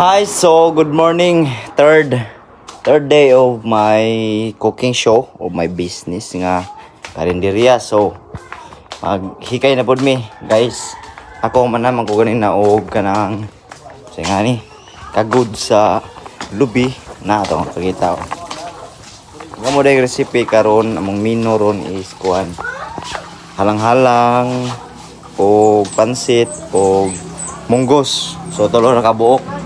Hi, so good morning. Third day of my cooking show of my business nga karinderya. So maghikay na pod mi, guys. Ako man naman ko ganin na og kanang say nga ni kagud sa lubi na to pakita ko. Nga mo day recipe karon among menu ron is kuan halang-halang o pansit o munggos. So tulo na kabuok.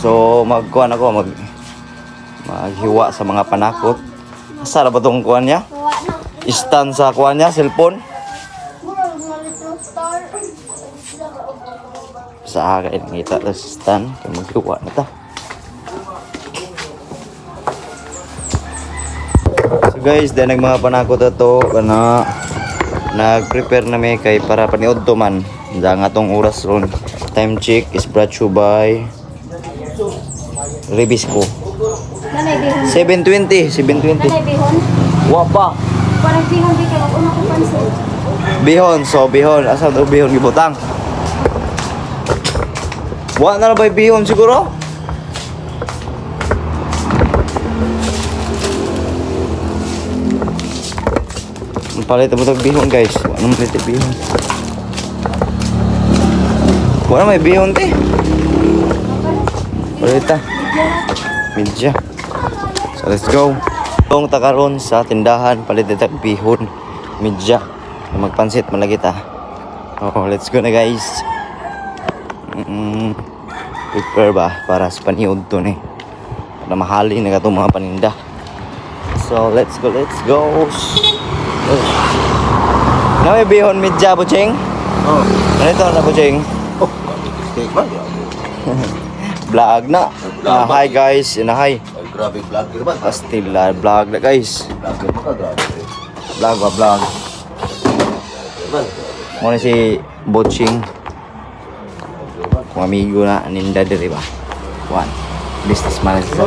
So magkuhan ako maghiwa sa mga panakot. Asa ba tong kuhan niya? Stand sa kuhan niya, cellphone. Sa akin ngita ta stand kay maghiwa na ta. So guys, dahil mga panakot ato kana nag-prepare na may kay para paniod to man. Nga tong oras ron. Time check is brought to you by Ribisco. 7:20. Nanay bihon? Wa pa. Parang bihon di kayo. Una ko pansin. Bihon, so bihon. Asa daw bihon gibutang? Wa na ba bihon siguro? Palit mo tong bihon, guys. Wa na palit bihon. Wa na may bihon te. Palita. Medya. So let's go. Tong takaron sa tindahan palit tag bihon. Medya. Magpansit malagi ta. Oh, let's go na guys. Prepare ba para sa paniod to ni. Para mahali na katong mga paninda. So let's go. Na may bihon medya buching? Oh, Ganito na buching. steak ba? Vlog na. Hi guys, hi. Ay, grabe vlogger ba? Still vlog na guys. Vlogger ba ka? Grabe. Vlog. Vlogger Muna si Boching. Kung amigo na ninda diri ba. One. Businessman sa.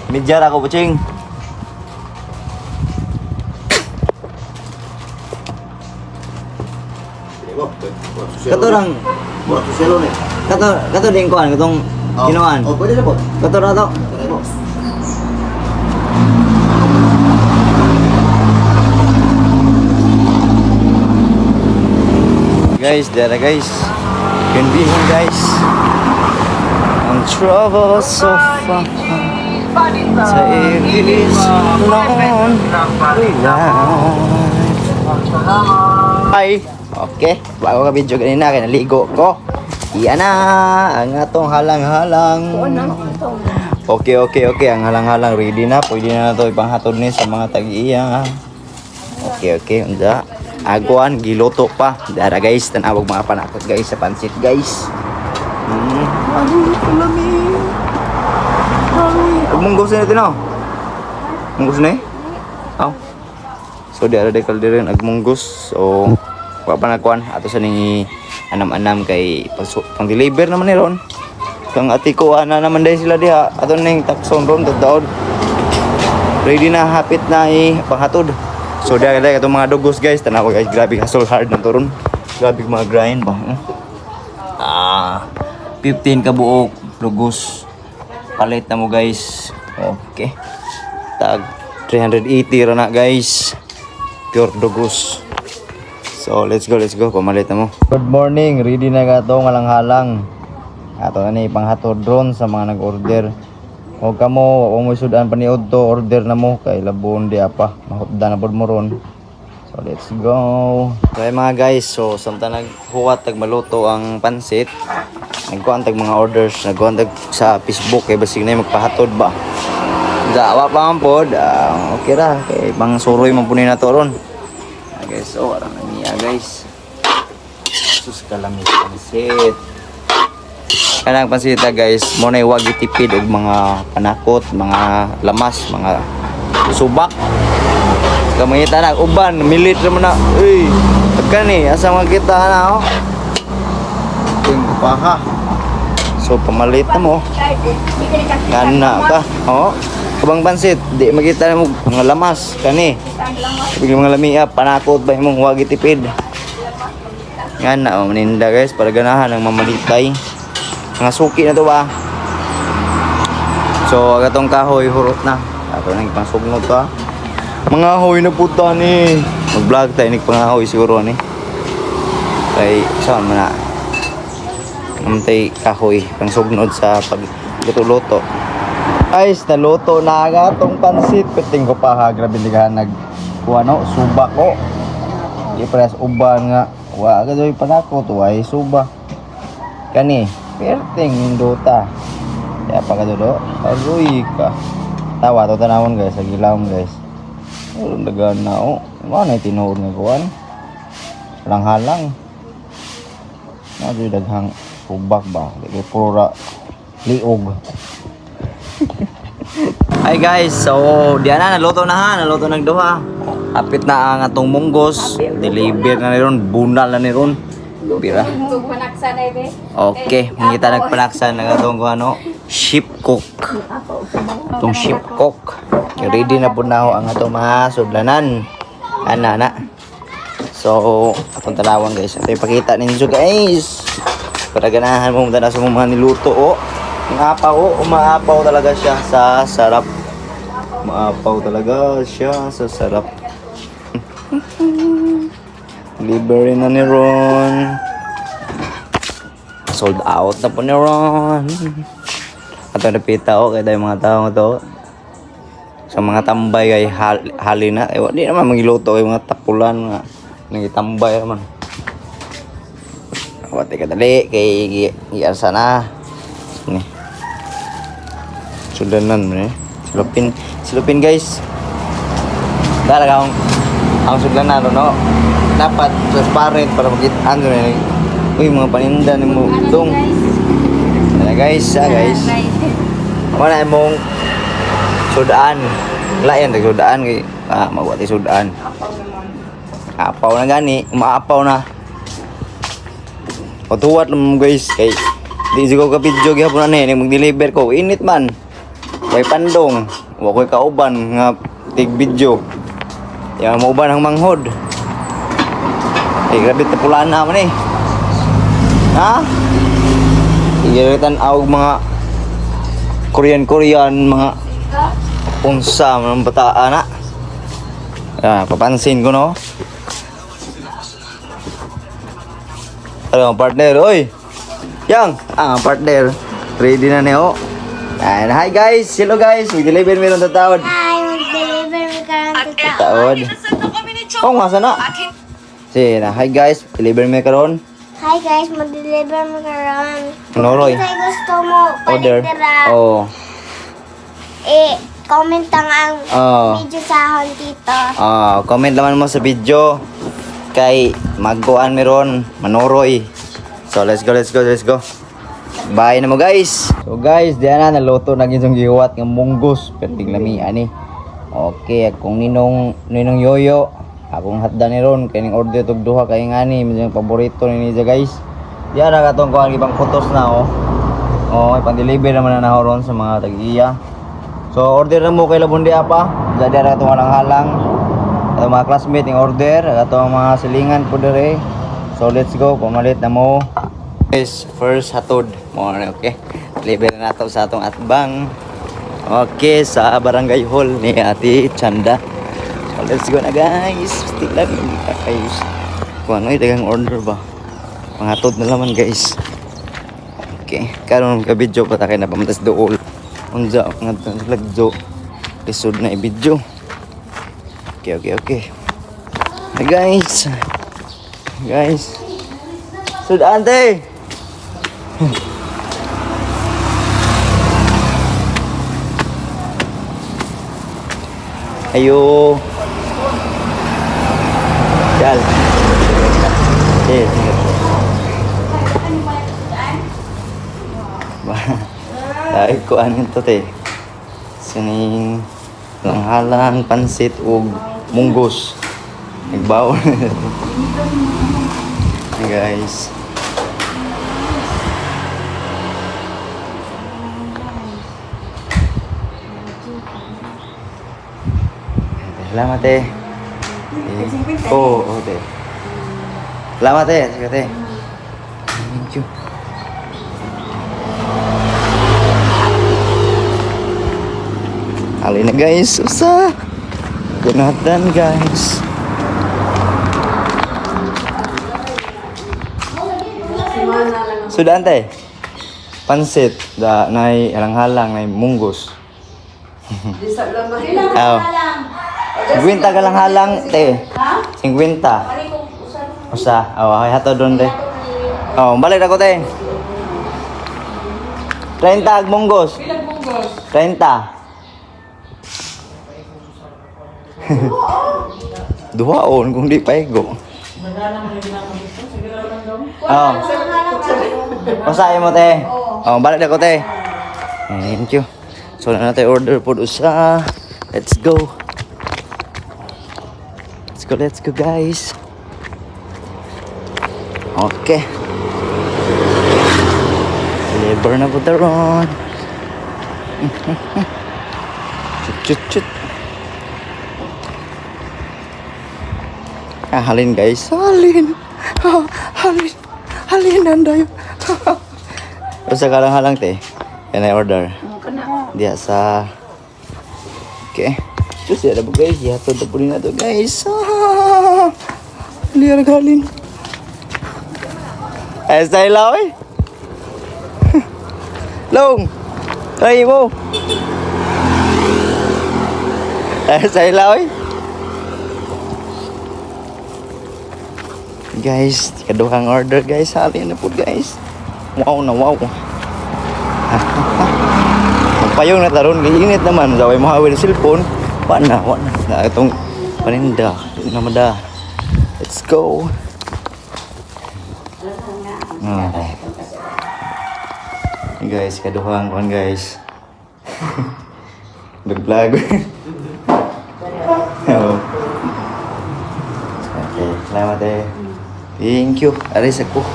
Midjar ako Boching. Katorang Mura sa selo ni. kato din kuan katong kinuan. Oh, pwede na po. Kato na to. Pwede mo. Guys, dara guys. Can be home guys. Ang trouble so far. Sa iris noon. Hi. Okay. Bago ka video kanina kay naligo ko. Iyan na ang atong halang-halang. Okay. Ang halang-halang ready na. Pwede na to ipanghatod ni sa mga tag-iya. Okay. Unda. Aguan, giluto pa. Dara guys, tanawag mga panakot guys sa pansit guys. Munggos na ito no? Munggos na eh? Oh. So di ada kalderin agmunggos. So wa pa nakuan ato sa ning anam-anam kay pang deliver naman ni ron. Kang ati ko ana naman dai sila diha. Ato ning takson ron daod. Ready na hapit na panghatod. So dahil itong mga dugos guys, tanaw guys, grabe hustle hard na to ron. Grabe mga grind ba. 15 ka buok dugos. Palit na mo guys. Okay. Tag 380 ra na guys. Pure dugos. So let's go. Pamalit na mo. Good morning. Ready na ka to halang-halang. Ato na ni panghatod ron sa mga nag-order. O kamo, kung may sudan paniod to, order na mo kay labon di apa. Mahutda na pod mo ron. So let's go. Okay mga guys, so samtang naghuwat tag maluto ang pansit, nagkuhan tag mga orders, nagkuhan tag sa Facebook kay basig na magpahatod ba. Dawa pa man pod, okay ra kay pang suroy man punin na to ron. Okay, so ara na niya guys. Sus kalami pansit. Kanang pansita guys, mo na iwag itipid og mga panakot, mga lamas, mga subak. Kamangita na uban, milit ra mo na. Uy, pagka ni asa makita na oh. Ting paha. So pamalit na mo. Kana ka, oh. Kabang pansit, di makita na mo mga lamas kani. Biglang mga lamia, panakot ba imong huwag itipid. Yan na, maninda guys, para ganahan ng mamalitay. Mga suki na to ba? So, agatong kahoy, hurot na. Ato nang ipangsugnod pa. Mga hoy na puta ni. Mag-vlog tayo ni pangahoy siguro ni. Kay, saan man na. Namtay kahoy, pangsugnod sa pagluto-luto. Guys, naluto na agatong pansit. Piting ko pa ha, grabe ligahan kuha no, suba ko. Iparas uban nga. Wa agadoy panako to ay suba. Kani, perting induta. Kaya pagadulo, aroy ka. Tawa to tanawon guys, sa gilawom guys. Oh, dagan na oh. Ano na tinuod nga kuan? Halang-halang. Nabi daghang subak ba? Di pura liog. Hi guys, so diyan na naluto na ha, naluto nagduha. Hapit na ang atong munggos, deliver na ni ron, bunal na ni ron. Pira. Panaksan ay be. Okay, kita nagpanaksan ng atong ano, sheep cook. Itong sheep cook. Ready na po na ho ang atong mga sudlanan. Ana. So, atong talawang guys. Ito ipakita ninyo guys. Para ganahan mo na sa mga niluto oh. Umaapaw talaga siya sa sarap. Umaapaw talaga siya sa sarap. Libre na ni Ron. Sold out na po ni Ron. At napita ko kaya tayo mga tao to. Sa mga tambay ay hali na. Di naman magiluto ay mga tapulan nga. Nangitambay naman. Wati ka dali kay iarsa na. Ni. Sudanan mo eh. Silupin guys. Talaga ang sudanan no. Dapat transparent para makita ano na. Uy mga paninda ni mo dong. Guys. Wala mong sudaan. Lain tag sudaan kay mawati sudaan. Apaw na gani, umaapaw na. Patuwat lang guys kay di siguro ka video gyapon na ni mag-deliver ko. Init man. Way pandong, wa koy kauban nga tig video. Yang mauban ang manghod. Grabe tapulan na man eh. Ha? Igiritan awag mga Korean mga unsa mga bataan na. Papansin ko no. Ano partner, oy. Yang, partner. Ready na niyo. And hi guys, hello guys. Mag-deliver meron ta tawad. Hi, mag-deliver mi karon Tawad. Oh, masa na? Sige na, hi guys, deliver me karon. Hi guys, mag-deliver mi karon. Noroy. Kung gusto mo Order. palitira, Oh. comment ang video sa ahon dito. Comment naman mo sa video kay magkuan meron manoroy. So let's go. Bye na mo guys. So guys, diyan na naluto na ginsong giwat ng munggos perting lami ani. Okay, kung ninong yoyo, akong hatda ni ron kay ning order tog duha kay ngani yung paborito ni niya guys. Diyan na katong kuan gibang photos na oh. Oh, pang-deliver naman na ron sa mga tag-iya. So order na mo kay Labundi apa. Jadi ada katong halang-halang. Atong mga classmate ng order, atong mga silingan po dire. So let's go, pumalit na mo. Guys, first hatod mo okay. Deliver na nato sa atong atbang. Okay, sa barangay hall ni Ate Chanda. So let's go na guys. Stick lang guys. Kung ano dagang order ba? Pangatod na naman guys. Okay, karon ka video pa ta kay napamantas dool. Unja nga lagjo. Lisod na i-video. Okay. Hey guys. Sudah ante. Ayo. Jal. Dahil ko ano to te. Sining langhalang, pansit ug munggos. Nagbaon. Guys. Salamat eh. Oh, te. Salamat eh, sige te. Thank you. Halin na guys, usa. Gunatan guys. Sudah antay. Pansit, da nay halang-halang nay munggos. Oh. 50 ka lang halang te. 50. Usa. Oh, ay hato don te. Oh, balik ako te. 30 ag munggos. 30. Duhaon kung di paigo. Oh. Usahay mo te. Oh, balik ako te. Thank you. So na natin order po usa. Let's go. Let's go guys. Okay. Deliver na po taron. Chut. Halin guys. Halin nanday. Usa ka lang halang te. Yan ay order. Dia sa. Okay. Terus ya ada guys, ya tuh depurin na to guys. Liar galing. Stay lao eh. Long. Tay mo. Stay lao eh. Guys, kaduhang order guys. Halin na po guys. Wow na wow. Magpayong na taron, init naman. Zaway mo hawin cellphone. Wana. Na itong paninda. Namada. Let's go. Guys, kaduhang kon guys. Nag-vlog. Okay, salamat eh. Thank you. Aris ako.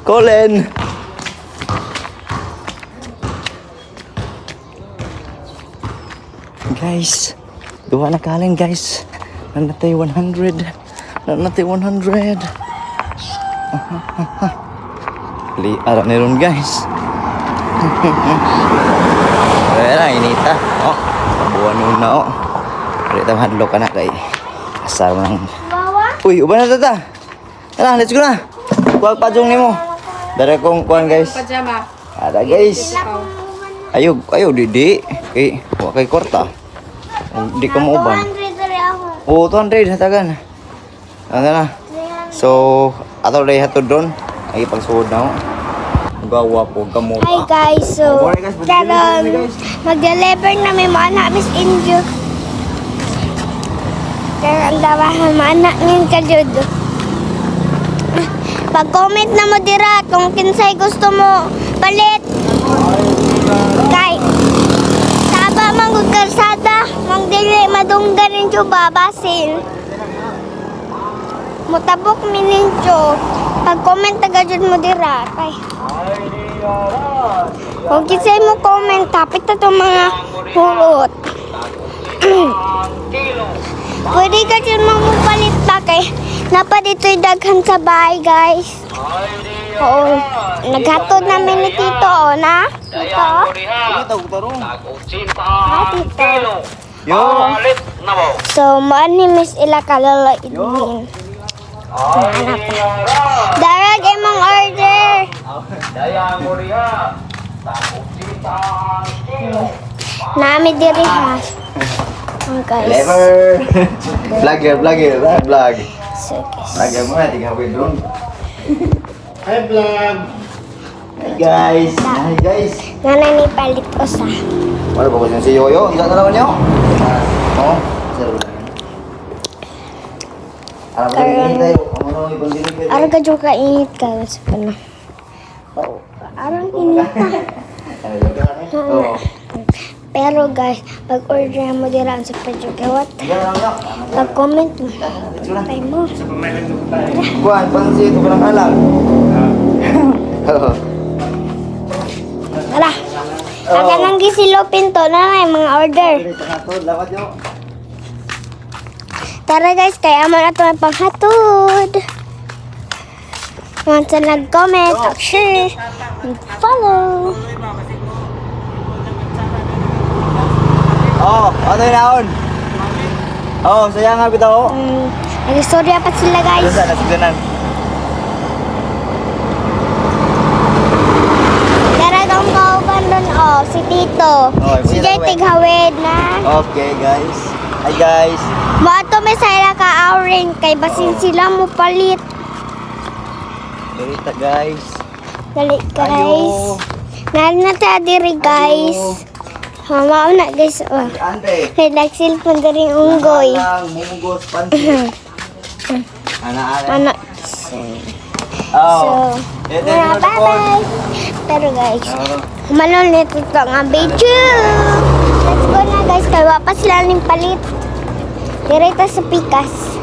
Colin. Guys, duha na kalin guys. Nanatay 100. Liar na ron guys. Wala, inita. Oh, buwan nun na oh. Pwede tayo hadlo ka na kay asar mo ng... Uy, uban na tata. Tara, let's go na. Huwag pajong ni mo. Dari kong kuhan guys. Pajama. Ada guys. Ayo didi. Kay, huwag kay korta. Di ka mo uban. 200 rin ako. Oo, 200 hatagan. Ano na? So, ato rin hatod doon. Ay, pagsuod na ako. Gawa po, gamot. Hi guys, so karon mag-deliver na may mga anak Miss Injo. Kaya ang dawahan mga anak ngayon ka jud. Pag-comment na mo dira kung kinsay gusto mo palit. Kay Saba manggug kalsada, mang dili madunggan ninyo babasin. Mutabok minincho. Pag-comment taga jud mo dira kay. Kung kisay mo comment, tapit na itong mga hurot. Pwede ka dyan magpalit pa kay napa dito'y daghan sa bahay guys. Oo. Naghatod namin ni Tito, o na? Tito? Tito. Yo. So, maan ni Miss Ila kalala idin. Darag imong order. Nami diri ha. Oh, guys. Clever. Vlogger, vlog. So, guys. Vlogger mo na, tingnan ko doon. Hi, vlog! Hi guys. Nanay ni palit ko sa. Wala ba ko si Yoyo? Ilan na naman niyo? Oo. Alam ko rin tayo. Ano ibang delivery? Araw ka dyan kainit ka. Sa pana. Oo. Araw init ka. Oo. Pero guys, pag-order mo dira sa Pajugawat, pag-comment mo, pay mo. Kuan, pansit, ito ka lang halang. Tara, aga nang gisilopin to na mga order. Tara guys, kaya man ato ang panghatod. Mga sa nag-comment, share, and follow. Oh, ano yun naon? Oh, saya nga bitaw. Nag-istorya pa sila guys. Ano sa nasigdanan? Daratong kauban doon, oh, si Tito. Oh, Si kuya Jay na, Tighawid na. Okay, guys. Hi, guys. Mato may sayla ka auring kay basin sila mo palit. Berita, guys. Dali Ayo. guys. Narin na tayo diri guys. Mama na guys. Oh. Ante. Kay nagsilpon diri unggoy. Lang, munggos, pansit. Ana. Ano? Oh. So, bye-bye. Pero guys, malon nito to nga video. Let's go na guys. Kaya pa sila ng palit. Direta sa pikas.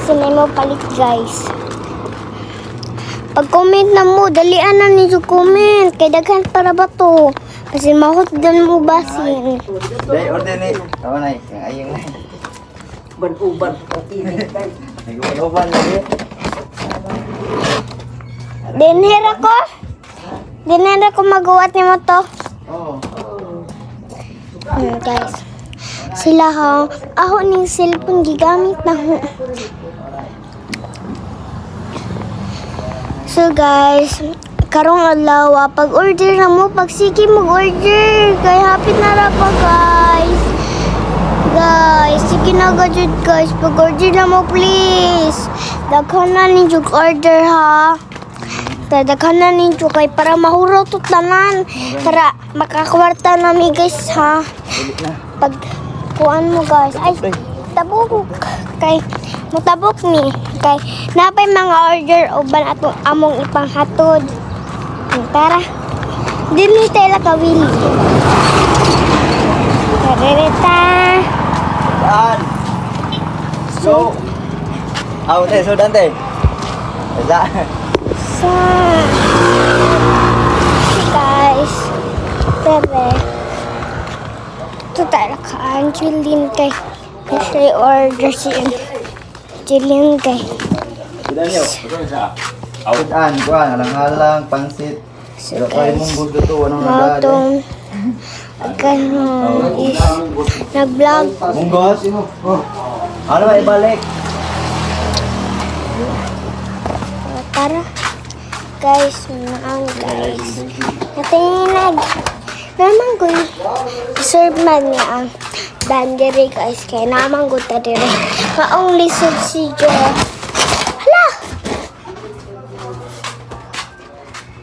Kasi may mo palit guys. Pag-comment na mo, dalian na ninyo comment. Kaya daghan para ba to? Kasi mahot doon mo basin. Day, order ni. Tawa na, yung ayong na. Ban-uban ang tinig guys. Nag-uban lagi. Dinhera ko. Dinhera ko magawa ni mo to. Oh. Guys. Sila ha. Ako ning cellphone gigamit na ho. So guys, karong adlaw pag order na mo, pag sige mag-order. Kay hapit na ra pa guys. Guys, sige na gadget guys. Pag order na mo please. Daghan na ninyo order ha. Daghan na ninyo kay para mahuro to tanan. Para makakwarta na mi guys ha. Pag kuan mo guys. Ay, tabuk. Kay mutabok ni. Kay napay mga order uban atong among ipanghatod. Tara. Dili tayo kawili. Karereta. Saan? So. So Dante. Saan? Sa. Guys. Tere. Ito tayo ka Angeline kay. Kasi order si Angeline kay. Kuan, alang-alang, pansit. Pero kaya mong gusto to, anong nagdali? Mautong. Ganun is nag-vlog. Munggos? Ano ba ibalik? Tara. Guys, naang guys. Natinginag. Naman ko serve man niya ang bandere guys. Kaya naman ko ta dire. Maong lisod si Jo. Hala!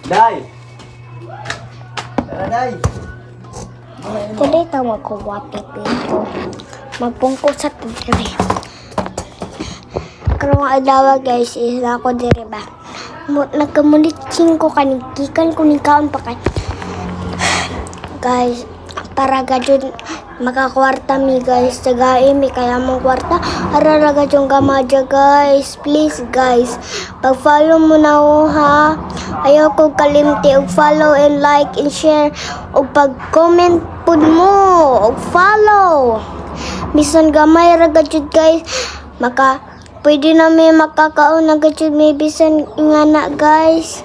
Day! Tara, Day! Dili tawag ko wapit dito. Magpungkot sa dire. Karong adlaw guys, isa ko dire ba. Nagkamulitsing ko kanigikan ko ni kaon pa kay. Guys, para gadyon makakwarta mi guys. Tagay mi kaya mong kwarta. Arara gadyon gamadya guys. Please guys, pag-follow mo na ako ha. Ayaw ko kalimti og follow and like and share og pag-comment pud mo og follow. Bisan gamay ra gadyon guys. Pwede na may makakaon na gadyon may bisan ingana guys.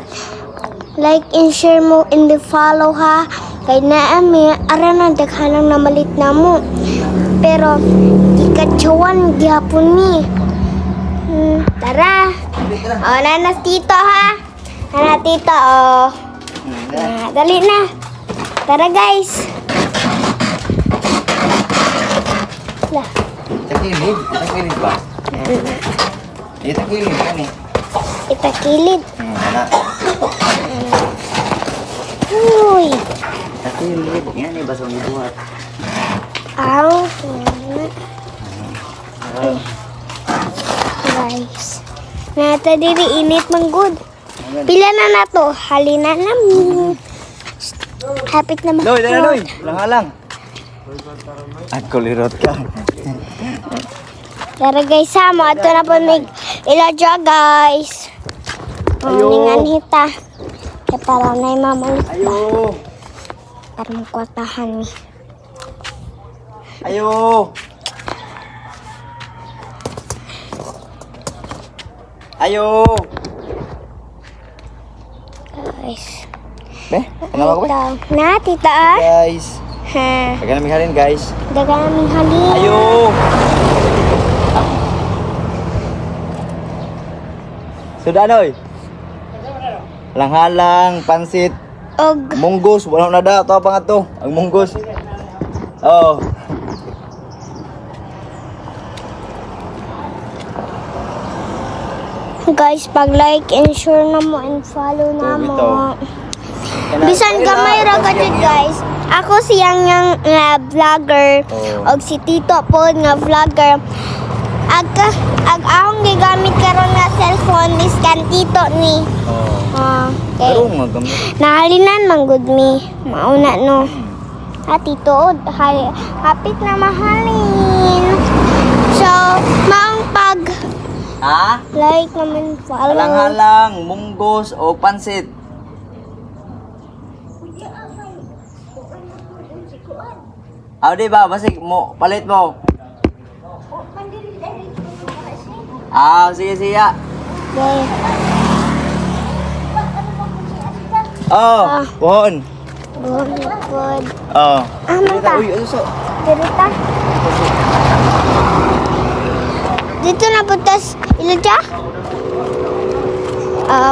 Like and share mo and follow ha. Kay naami arana daghanang namalit na mo. Pero ikatsawan gihapon ni. Tara. Oh, nanas tito ha. Nana tito oh. Dali na. Tara guys. Lah. Itakilid ba? Itakilid ka ni. Itakilid. Ana. Uy. Itakilid. Yan eh, basong ibuhat. Aw. Guys. Nata diri init man good. Pila na nato. Halina na mo. Hapit na Doy, dala doy. mag-float. Lang-alang. Ako lirot ka. Tara guys ha, mo ato na po may iladya guys. Ayo. Ningan hita. Kaya para na yung mamalit pa. Ayo. Para magkwatahan ni. Ayo. Ayo. guys. Be, ano ko ba? Na, tita ah. Guys, Ha. taga namin halin guys. Dagan naming halin. Ayo. Sudah noy. Halang-halang, pansit, Og, munggos, wala na da, ito pa nga to, ang munggos. Oh. guys, pag-like and share na mo and follow na mo. bitaw. Bisan gamay ra ka dyan, guys. Ako siyang yang vlogger. Oh. Og si Tito po nga vlogger. Ag akong gigamit karon nga cellphone is kan Tito ni. Oh. Okay. Pero nga gamit. Nahalinan man good me. Mauna no. Tito, hapit na mahalin. So, maong pag Ha? like naman follow. Halang-halang, munggos o pansit. Di ba? Basig mo, palit mo. Sige siya. Okay. Pohon. Good. Dito, Manta. uy, ano so? Dirita. Dito na putas iludya.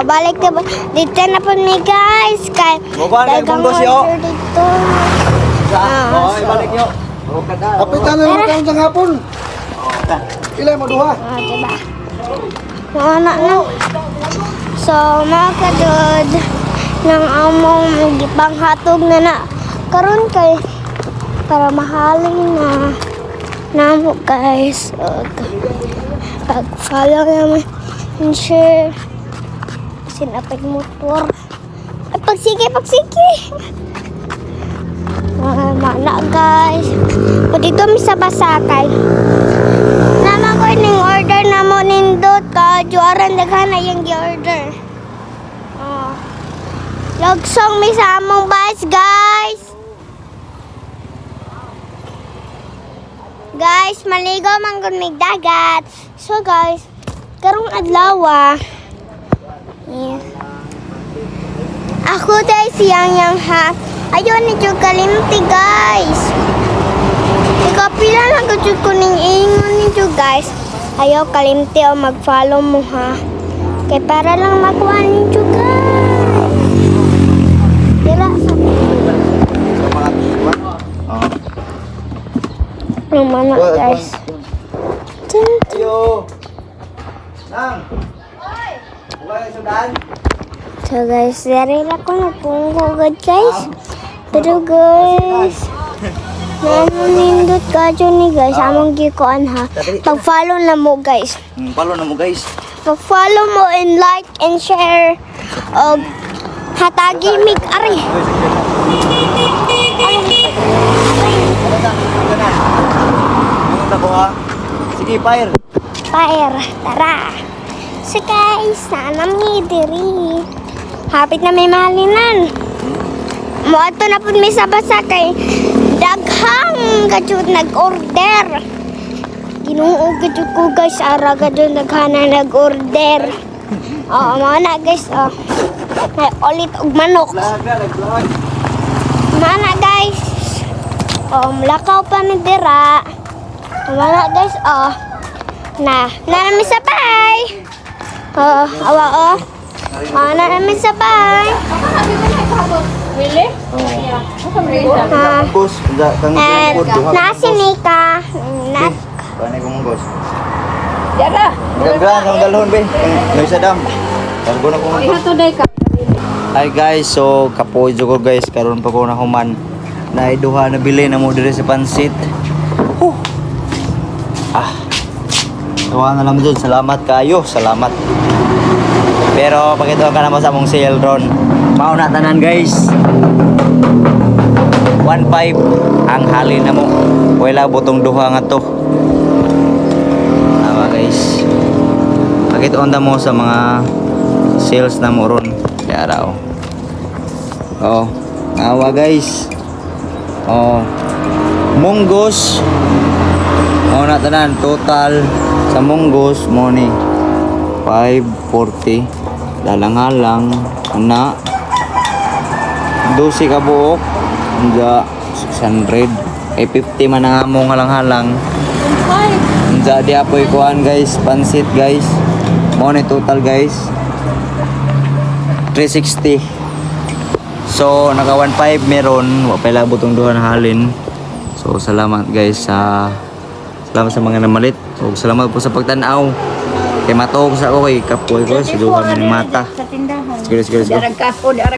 Balik na po. Dito na po ni guys. Kay Bukan, kay dagang Bunggos, yo. order dito. Ibalik nyo. Kapitan na naman karon sa hapon. Ilay mo duha. Diba? Mauna na. So, mga kadod, ng among gipanghatog na karon kay para mahalin na namo guys. Pag-follow naman and share. Sinapag motor. Ay, pagsige. Mana guys. O dito mi sa basakay. Naman ko ning order na mo nindot ka. Juaran daghan na yung gi-order. Logsong mi sa among bus guys. Guys, maligo man gud mig dagat. So guys, karong adlaw ako dahil siyang yang ha. Ayun ni Jud kalimti guys. Ikaw pila lang ko Jud kuning ingon ni Jud guys. Ayaw kalimti o mag-follow mo ha. Kaya para lang makuha ni Jud guys. Dila sa mana guys. Yo. Nang. Bukan sudan. So guys, dari lang ko nagpunggo agad guys. Pero guys, nanunindot ka dyan ni guys. Among gikuan ha. Pag-follow na mo guys. Follow na mo guys. Pag-follow mo and like and share. O hatagi mig ari. Ano ko ha? Sige, fire. Fire, tara. So guys, sana mi diri. Hapit na may mahalinan. Moato na po may sabasa kay daghang gajud nag-order. Ginoo gajud ko guys, ara gajud daghana nag-order. Mga na guys, may ulit og manok. Nag-vlog. Mana guys. Lakaw pa ni dira. Mana guys, na nami sabay. Awa nami sabay. Really? Bus, kang And food duha. nasi Nika. Na Panay ko mong boss. Yara. Gagran ang dalhon be. May isa dam. Targo na ko mong boss. Today ka. Hi guys, so kapoy ko guys, karon pa ko na human. Naiduha na bili na mo dire sa pansit. Tuwa na lang dyan. Salamat kayo. Salamat. Pero pakita ka naman sa mong sale ron. Mauna tanan guys. 1.5 ang hali na mo. Wala butong duha nga to. Tama guys. Pakita onda mo sa mga sales na mo ron. Kaya raw. Awa guys. Munggos. Na tanan total sa munggos mo ni 540 dalang-halang na 12 ka buok. Nga 600. Eh 50 man ang among halang-halang. Nga di apoy kuan guys, pansit guys. Mo ni total guys. 360. So naka 15 meron, wa pa labot tong duha na halin. So salamat guys sa mga namalit. O salamat po sa pagtan-aw. Kay matog sa ako kay kapoy ko sa duha man mata. Sa tindahan. Sige. Darag ka po, darag